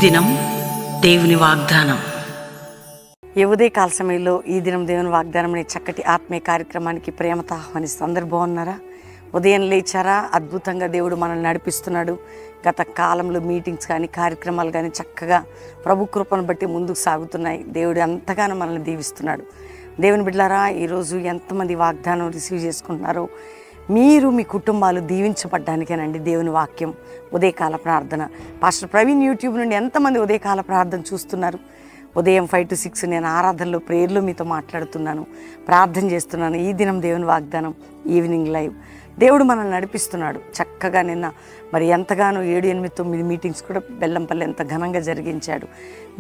దినం దేవుని వాగ్దానం. ఈ ఉదయకాల సమయంలో ఈ దినం దేవుని వాగ్దానం అనే చక్కటి ఆత్మీయ కార్యక్రమానికి ప్రేమతో ఆహ్వానిస్తూ అందరు బాగున్నారా? ఉదయం లేచారా? అద్భుతంగా దేవుడు మనల్ని నడిపిస్తున్నాడు. గత కాలంలో మీటింగ్స్ కానీ కార్యక్రమాలు కానీ చక్కగా ప్రభు కృపను బట్టి ముందుకు సాగుతున్నాయి. దేవుడు ఎంతగానో మనల్ని దీవిస్తున్నాడు. దేవుని బిడ్డలారా, ఈరోజు ఎంతమంది వాగ్దానం రిసీవ్ చేసుకుంటున్నారో మీరు మీ కుటుంబాలు దీవించబడ్డానికేనండి దేవుని వాక్యం. ఉదయకాల ప్రార్థన పాస్టర్ ప్రవీణ్ యూట్యూబ్ నుండి ఎంతమంది ఉదయకాల ప్రార్థన చూస్తున్నారు? ఉదయం 5 to 6 నేను ఆరాధనలో ప్రేయర్లో మీతో మాట్లాడుతున్నాను, ప్రార్థన చేస్తున్నాను. ఈ దినం దేవుని వాగ్దానం ఈవినింగ్ లైవ్. దేవుడు మనల్ని నడిపిస్తున్నాడు చక్కగా. నిన్న మరి ఎంతగానో 7, 8, 9 మీటింగ్స్ కూడా బెల్లంపల్లి ఎంత ఘనంగా జరిగించాడు.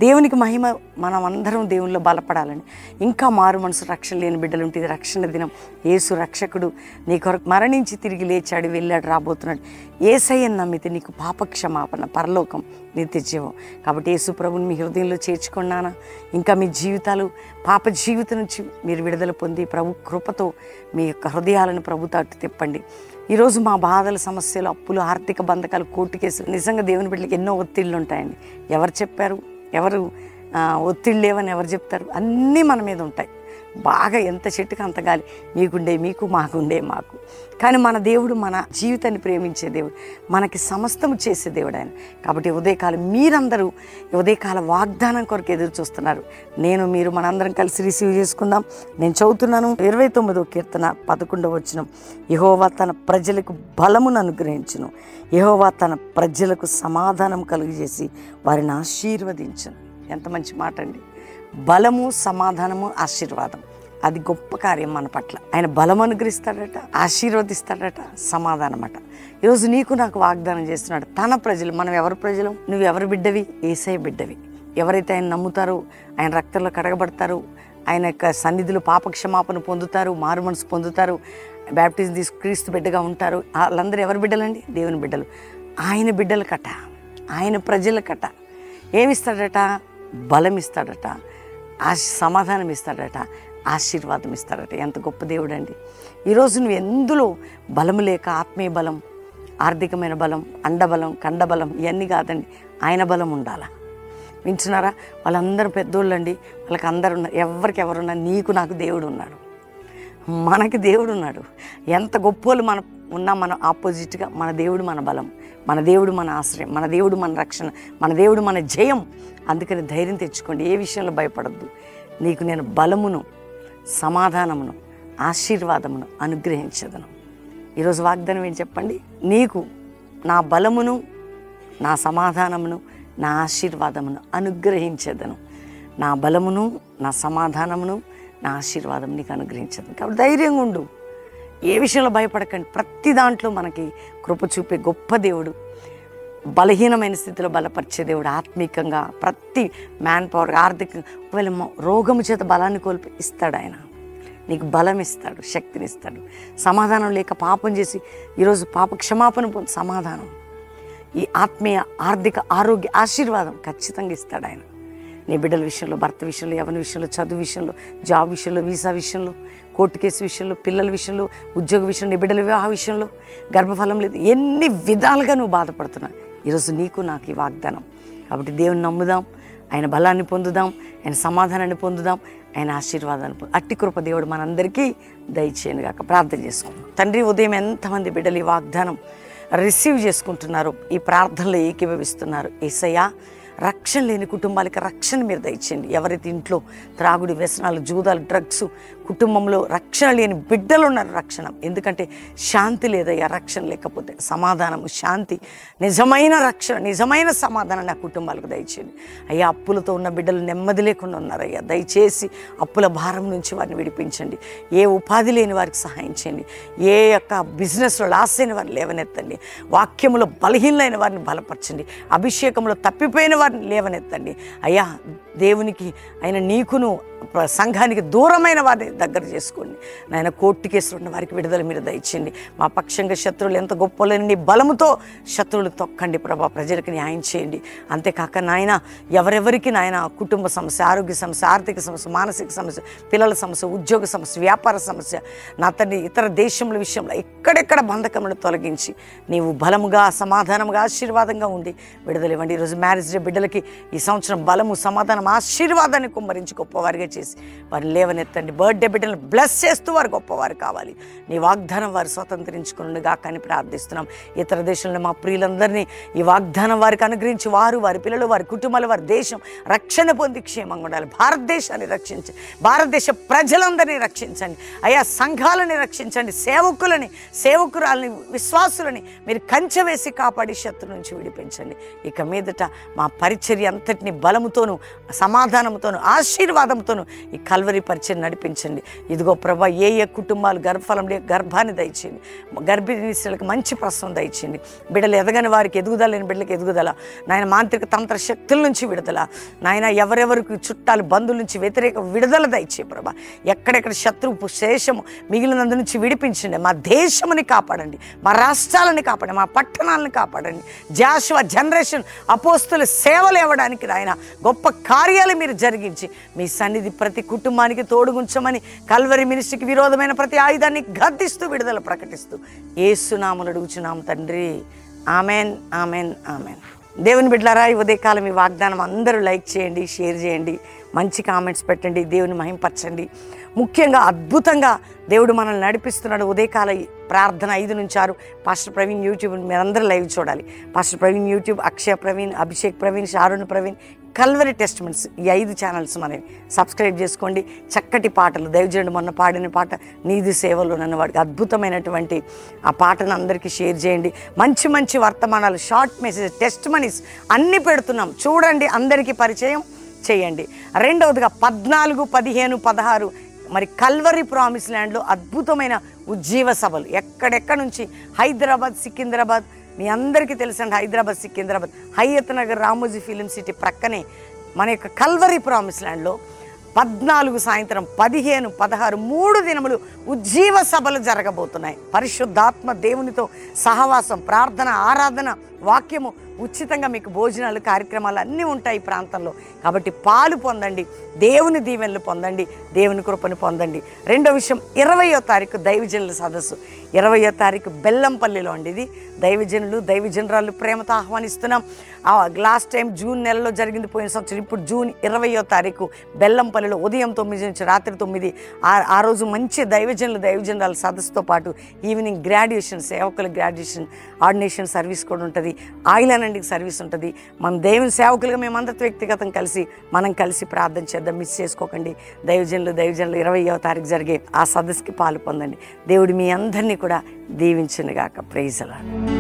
దేవునికి మహిమ. మనం అందరం దేవునిలో బలపడాలని. ఇంకా మారు మనసు రక్షణ లేని బిడ్డలు ఉంటుంది. రక్షణ దినం. యేసు రక్షకుడు నీ కొరకు మరణించి తిరిగి లేచాడు, వెళ్ళాడు, రాబోతున్నాడు. యేసయ్యను నమ్మితే నీకు పాపక్షమాపణ, పరలోకం, నిత్య జీవం. కాబట్టి యేసు ప్రభుని మీ హృదయంలో చేర్చుకున్నానా? ఇంకా మీ జీవితాలు పాప జీవితం నుంచి మీరు విడుదల పొంది ప్రభు కృపతో మీ యొక్క హృదయాలను ప్రభు తట్టు తిప్పండి. ఈరోజు మా బాధల, సమస్యలు, అప్పులు, ఆర్థిక బంధకాలు, కోర్టు కేసులు, నిజంగా దేవుని బిడ్డలకి ఎన్నో ఒత్తిళ్ళు ఉంటాయండి. ఎవరు చెప్పారు? ఎవరు ఒత్తిళ్ళు లేవని ఎవరు చెప్తారు? అన్నీ మన మీద ఉంటాయి. బాగా ఎంత చెట్టుకు అంత గాలి. మీకుండే మీకు, మాకుండే మాకు. కానీ మన దేవుడు మన జీవితాన్ని ప్రేమించే దేవుడు, మనకి సమస్తము చేసే దేవుడు ఆయన. కాబట్టి ఉదయకాలం మీరందరూ ఉదయకాల వాగ్దానం కొరకు ఎదురు చూస్తున్నారు. మీరు మనందరం కలిసి రిసీవ్ చేసుకుందాం. నేను చదువుతున్నాను 29వ కీర్తన 11వ వచనం. యెహోవా తన ప్రజలకు బలమును అనుగ్రహించును, యెహోవా తన ప్రజలకు సమాధానం కలుగజేసి వారిని ఆశీర్వదించును. ఎంత మంచి మాట అండి. బలము, సమాధానము, ఆశీర్వాదం. అది గొప్ప కార్యం మన పట్ల. ఆయన బలం అనుగ్రహిస్తాడట, ఆశీర్వదిస్తాడట, సమాధానం అట. ఈరోజు నీకు నాకు వాగ్దానం చేస్తున్నాడు. తన ప్రజలు. మనం ఎవరి ప్రజలు? నువ్వు ఎవరి బిడ్డవి? యేసయ్య బిడ్డవి. ఎవరైతే ఆయన నమ్ముతారో, ఆయన రక్తంలో కడగబడతారు, ఆయన యొక్క సన్నిధిలో పాపక్షమాపణ పొందుతారు, మారు మనసు పొందుతారు, బ్యాప్టిజం తీసుకు క్రీస్తు బిడ్డగా ఉంటారు. వాళ్ళందరూ ఎవరి బిడ్డలండి? దేవుని బిడ్డలు. ఆయన బిడ్డలకట, ఆయన ప్రజలకట ఏమిస్తాడట? బలం ఇస్తాడట, సమాధానం ఇస్తాడట, ఆశీర్వాదం ఇస్తాడట. ఎంత గొప్ప దేవుడు అండి. ఈరోజు నువ్వు ఎందులో బలము లేక, ఆత్మీయ బలం, ఆర్థికమైన బలం, అండబలం, కండబలం ఇవన్నీ కాదండి, ఆయన బలం ఉండాలా. వింటున్నారా? వాళ్ళందరూ పెద్దోళ్ళు అండి. వాళ్ళకి అందరు ఉన్నారు. ఎవరికి ఎవరున్నా నీకు నాకు దేవుడు ఉన్నాడు. మనకి దేవుడు ఉన్నాడు. ఎంత గొప్పోళ్ళు మనం ఉన్నా మన ఆపోజిట్గా మన దేవుడు మన బలం, మన దేవుడు మన ఆశ్రయం, మన దేవుడు మన రక్షణ, మన దేవుడు మన జయం. అందుకని ధైర్యం తెచ్చుకోండి. ఏ విషయంలో భయపడద్దు. నీకు నేను బలమును, సమాధానమును, ఆశీర్వాదమును అనుగ్రహించదను. ఈరోజు వాగ్దానం ఏంటి చెప్పండి? నీకు నా బలమును, నా సమాధానమును, నా ఆశీర్వాదమును అనుగ్రహించదను. నా బలమును, నా సమాధానమును, నా ఆశీర్వాదం నీకు అనుగ్రహించదను. కాబట్టి ధైర్యంగా ఉండు. ఏ విషయంలో భయపడకండి. ప్రతి దాంట్లో మనకి కృప చూపే గొప్ప దేవుడు, బలహీనమైన స్థితిలో బలపరిచే దేవుడు. ఆత్మీకంగా ప్రతి మ్యాన్ పవర్, ఆర్థికంగా ఒకవేళ రోగము చేత బలాన్ని కోల్పి ఇస్తాడు ఆయన. నీకు బలం ఇస్తాడు, శక్తిని ఇస్తాడు. సమాధానం లేక పాపం చేసి ఈరోజు పాప క్షమాపణ పొంది సమాధానం, ఈ ఆత్మీయ, ఆర్థిక, ఆరోగ్య, ఆశీర్వాదం ఖచ్చితంగా ఇస్తాడు ఆయన. నీ బిడ్డల విషయంలో, భర్త విషయంలో, యవన విషయంలో, చదువు విషయంలో, జాబ్ విషయంలో, వీసా విషయంలో, కోర్టు కేసు విషయంలో, పిల్లల విషయంలో, ఉద్యోగ విషయంలో, నీ బిడ్డల వివాహ విషయంలో, గర్భఫలం లేదు, ఎన్ని విధాలుగా నువ్వు బాధపడుతున్నావు. ఈరోజు నీకు నాకు ఈ వాగ్దానం. కాబట్టి దేవుని నమ్ముదాం, ఆయన బలాన్ని పొందుదాం, ఆయన సమాధానాన్ని పొందుదాం, ఆయన ఆశీర్వాదాన్ని అట్టి కృప దేవుడు మనందరికీ దయచేయను గాక. ప్రార్థన చేసుకుందాం. తండ్రి, ఉదయం ఎంతమంది బిడ్డలు ఈ వాగ్దానం రిసీవ్ చేసుకుంటున్నారు, ఈ ప్రార్థనలో ఏకీభవిస్తున్నారు. యేసయ్యా, రక్షణ లేని కుటుంబాలకి రక్షణ మీరు దయచేయండి. ఎవరైతే ఇంట్లో త్రాగుడు, వ్యసనాలు, జూదాలు, డ్రగ్స్, కుటుంబంలో రక్షణ లేని బిడ్డలు ఉన్నారు. రక్షణ. ఎందుకంటే శాంతి లేదయ్యా. రక్షణ లేకపోతే సమాధానము, శాంతి, నిజమైన రక్షణ, నిజమైన సమాధానం నా కుటుంబాలకు దయచేయండి. అయ్యా, అప్పులతో ఉన్న బిడ్డలు నెమ్మది లేకుండా ఉన్నారయ్యా. దయచేసి అప్పుల భారం నుంచి వారిని విడిపించండి. ఏ ఉపాధి లేని వారికి సహాయం చేయండి. ఏ యొక్క బిజినెస్లో లాస్ అయిన వారిని లేవనెత్తండి. వాక్యములో బలహీనమైన వారిని బలపరచండి. అభిషేకంలో తప్పిపోయిన వారిని లేవనెత్తండి. అయ్యా, దేవునికి ఆయన నీకును సంఘానికి దూరమైన వారిని దగ్గర చేసుకోండి నాయన. కోర్టు కేసులు ఉన్న వారికి విడుదల మీరు దయచేయండి. మా పక్షంగా శత్రువులు ఎంత గొప్పలేని బలముతో శత్రువులు తొక్కండి ప్రభా, ప్రజలకు న్యాయం చేయండి. అంతేకాక నాయన ఎవరెవరికి నాయన కుటుంబ సమస్య, ఆరోగ్య సమస్య, ఆర్థిక సమస్య, మానసిక సమస్య, పిల్లల సమస్య, ఉద్యోగ సమస్య, వ్యాపార సమస్య, నా తండ్రి ఇతర దేశముల విషయంలో ఎక్కడెక్కడ బంధకములను తొలగించి నీవు బలముగా, సమాధానముగా, ఆశీర్వాదంగా ఉండి విడుదల ఇవ్వండి. ఈరోజు మ్యారేజ్ డే బిడ్డలకి ఈ సంవత్సరం బలము, సమాధానం, ఆశీర్వాదాన్ని కుమ్మరించి గొప్పవారిగా చేసి వారిని లేవనెత్తండి. బర్త్డే బిడ్డలను బ్లెస్ చేస్తూ వారు గొప్పవారు కావాలి. నీ వాగ్దానం వారు స్వతంత్రించుకున్నగా కానీ ప్రార్థిస్తున్నాం. ఇతర దేశంలో మా ప్రియులందరినీ ఈ వాగ్దానం వారికి అనుగ్రహించి వారు, వారి పిల్లలు, వారి కుటుంబాలు, వారి దేశం రక్షణ పొంది క్షేమంగా ఉండాలి. భారతదేశాన్ని రక్షించండి, భారతదేశ ప్రజలందరినీ రక్షించండి అయ్యా. సంఘాలని రక్షించండి, సేవకురాలని, విశ్వాసులని మీరు కంచె వేసి కాపాడి శత్రు నుంచి విడిపించండి. ఇక మీదట మా పరిచర్య అంతటిని బలముతోనూ, సమాధానంతోనూ, ఆశీర్వాదంతోనూ ఈ కల్వరి పరిచయం నడిపించండి. ఇదిగో ప్రభా, ఏ కుటుంబాలు గర్భఫలం గర్భాన్ని దయచేయండి, గర్భిణీ స్త్రీలకు మంచి ప్రసవం దయచేయండి. బిడ్డలు ఎదగని వారికి ఎదుగుదల, లేని బిడ్డలకు ఎదుగుదల నాయన. మాంత్రిక తంత్ర శక్తుల నుంచి విడుదల నాయన. ఎవరెవరికి చుట్టాలు, బంధువుల నుంచి వ్యతిరేక విడుదల దయచే ప్రభా. ఎక్కడెక్కడ శత్రువు శేషము మిగిలినందు నుంచి విడిపించండి. మా దేశముని కాపాడండి, మా రాష్ట్రాలని కాపాడండి, మా పట్టణాలను కాపాడండి. జాషువా జనరేషన్ అపోస్తుల సేవలు ఇవ్వడానికి నాయన గొప్ప కార్యాలు మీరు జరిగించి మీ సన్నిధి ప్రతి కుటుంబానికి తోడుగుంచమని కల్వరి మినిస్ట్రీకి విరోధమైన ప్రతి ఆయుధాన్ని గద్దిస్తూ విడుదల ప్రకటిస్తూ యేసు నామమున అడుగుచున్నాం తండ్రి. Amen, amen, amen. దేవుని బిడ్డలారా, ఈ ఉదయకాలం ఈ వాగ్దానం అందరూ లైక్ చేయండి, షేర్ చేయండి, మంచి కామెంట్స్ పెట్టండి, దేవుని మహింపరచండి. ముఖ్యంగా అద్భుతంగా దేవుడు మనల్ని నడిపిస్తున్నాడు. ఉదయకాల ప్రార్థన 5 నుంచి 6 పాస్టర్ ప్రవీణ్ యూట్యూబ్ మీరందరూ లైవ్ చూడాలి. పాస్టర్ ప్రవీణ్ యూట్యూబ్, అక్షయ ప్రవీణ్, అభిషేక్ ప్రవీణ్, షారుణ్ ప్రవీణ్, కల్వరి టెస్టిమెంట్స్, ఈ 5 ఛానల్స్ మనవి సబ్స్క్రైబ్ చేసుకోండి. చక్కటి పాటలు, దైవజనుడు మొన్న పాడిన పాట నీది సేవలో నన్ను, వాడికి అద్భుతమైనటువంటి ఆ పాటను అందరికీ షేర్ చేయండి. మంచి మంచి వర్తమానాలు, షార్ట్ మెసేజ్, టెస్టిమనీస్ అన్నీ పెడుతున్నాం, చూడండి, అందరికీ పరిచయం చేయండి. రెండవదిగా 14, 15, 16 మరి కల్వరి ప్రామిస్ ల్యాండ్లో అద్భుతమైన ఉజ్జీవ సభలు ఎక్కడెక్కడ నుంచి, హైదరాబాద్, సికింద్రాబాద్, మీ అందరికీ తెలుసండి, హైదరాబాద్, సికింద్రాబాద్, హయత్ నగర్, రామోజీ ఫిలిం సిటీ ప్రక్కనే మన యొక్క కల్వరి ప్రామిస్ ల్యాండ్లో 14 సాయంత్రం, 15, 16 3 దినములు ఉజ్జీవ సభలు జరగబోతున్నాయి. పరిశుద్ధాత్మ దేవునితో సహవాసం, ప్రార్థన, ఆరాధన, వాక్యము, ఉచితంగా మీకు భోజనాలు, కార్యక్రమాలు అన్నీ ఉంటాయి ఈ ప్రాంతంలో. కాబట్టి పాలు పొందండి, దేవుని దీవెనలు పొందండి, దేవుని కృపను పొందండి. రెండో విషయం, 20వ తారీఖు దైవజనుల సదస్సు, 20వ తారీఖు బెల్లంపల్లిలో అండి. ఇది దైవజనులు, దైవజనరాలు ప్రేమతో ఆహ్వానిస్తున్నాం. లాస్ట్ టైం జూన్ నెలలో జరిగింది, పోయిన సంవత్సరం. ఇప్పుడు జూన్ 20వ తారీఖు బెల్లంపల్లిలో ఉదయం 9 నుంచి రాత్రి 9. ఆ రోజు మంచి దైవజనురాల సదస్సుతో పాటు ఈవినింగ్ గ్రాడ్యుయేషన్, సేవకుల గ్రాడ్యుయేషన్, ఆర్డినేషన్ సర్వీస్ కూడా ఉంటుంది, ఆయిల్ అండ్ సర్వీస్ ఉంటుంది. మనం దేవుని సేవకులుగా మేమందరితో వ్యక్తిగతం మనం కలిసి ప్రార్థన చేద్దాం. మిస్ చేసుకోకండి. దైవజనులు 20వ తారీఖు జరిగే ఆ సదస్సుకి పాలు పొందండి. దేవుడు మీ అందరినీ కూడా దీవించునుగాక. Praise the lord.